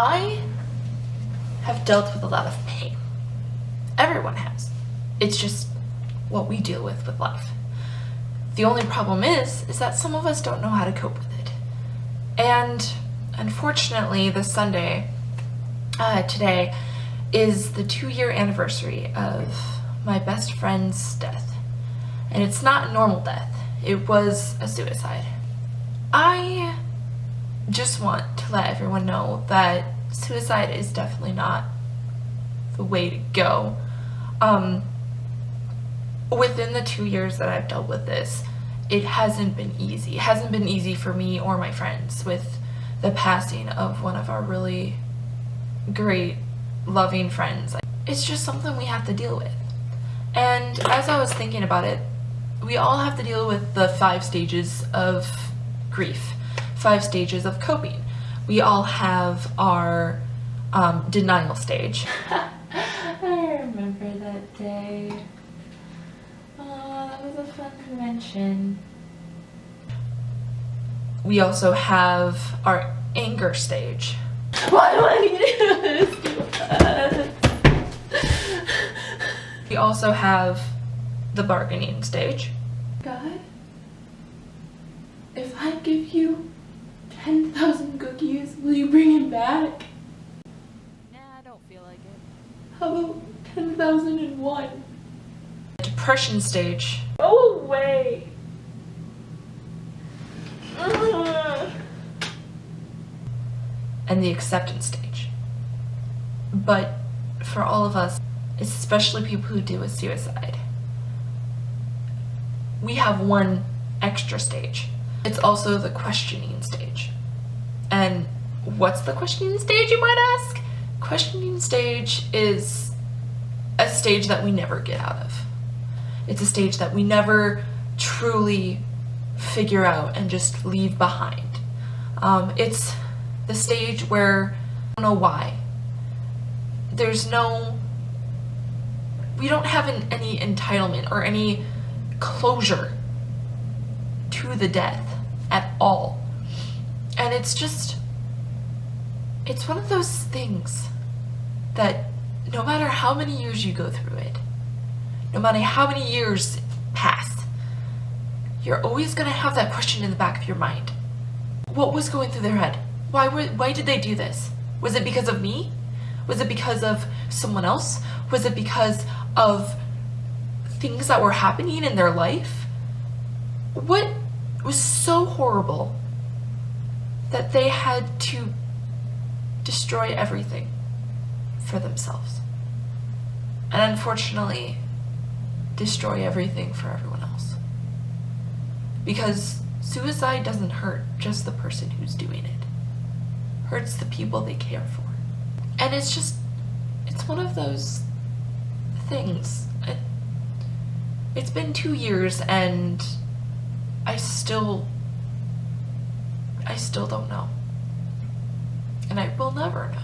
I have dealt with a lot of pain. Everyone has. It's just what we deal with life. The only problem is that some of us don't know how to cope with it. And unfortunately, this Sunday, today, is the 2-year anniversary of my best friend's death. And it's not a normal death. It was a suicide. I just want to let everyone know that suicide is definitely not the way to go. Within the 2 years that I've dealt with this, it hasn't been easy. It hasn't been easy for me or my friends with the passing of one of our really great, loving friends. It's just something we have to deal with. And as I was thinking about it, we all have to deal with the 5 stages of grief, 5 stages of coping. We all have our denial stage. I remember that day. Oh, that was a fun convention. We also have our anger stage. Why do I need to do this? We also have the bargaining stage. God, if I give you 10,000 cookies, will you bring him back? Nah, I don't feel like it. How about 10,001? Depression stage. Go away. And the acceptance stage. But for all of us, especially people who deal with suicide, we have one extra stage. It's also the questioning stage. And what's the questioning stage, you might ask? Questioning stage is a stage that we never get out of. It's a stage that we never truly figure out and just leave behind. It's the stage where I don't know why. We don't have any entitlement or any closure to the death at all. And it's one of those things that no matter how many years you go through it, no matter how many years pass, you're always going to have that question in the back of your mind. What was going through their head? Why did they do this? Was it because of me? Was it because of someone else? Was it because of things that were happening in their life? What was so horrible that they had to destroy everything for themselves? And unfortunately, destroy everything for everyone else. Because suicide doesn't hurt just the person who's doing it. It hurts the people they care for. And it's one of those things. It's been 2 years and I still don't know. And I will never know.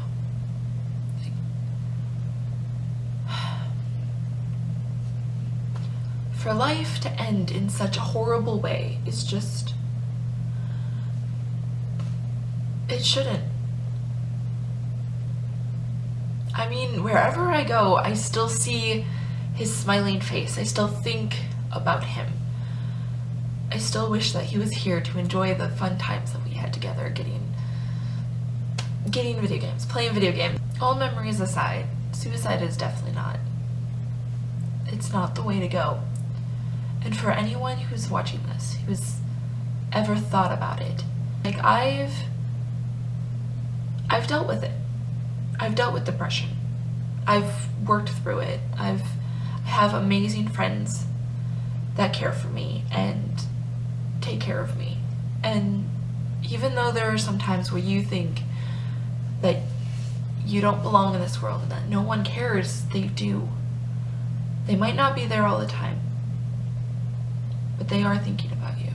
For life to end in such a horrible way is just... it shouldn't. I mean, wherever I go, I still see his smiling face. I still think about him. I still wish that he was here to enjoy the fun times that we had together, getting video games, playing video games. All memories aside, suicide is definitely not. It's not the way to go. And for anyone who's watching this, who's ever thought about it, like I've dealt with it. I've dealt with depression. I've worked through it. I have amazing friends that care for me and take care of me. And even though there are some times where you think that you don't belong in this world and that no one cares, they do. They might not be there all the time, but they are thinking about you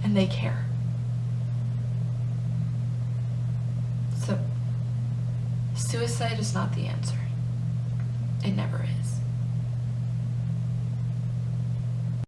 and they care. So suicide is not the answer. It never is.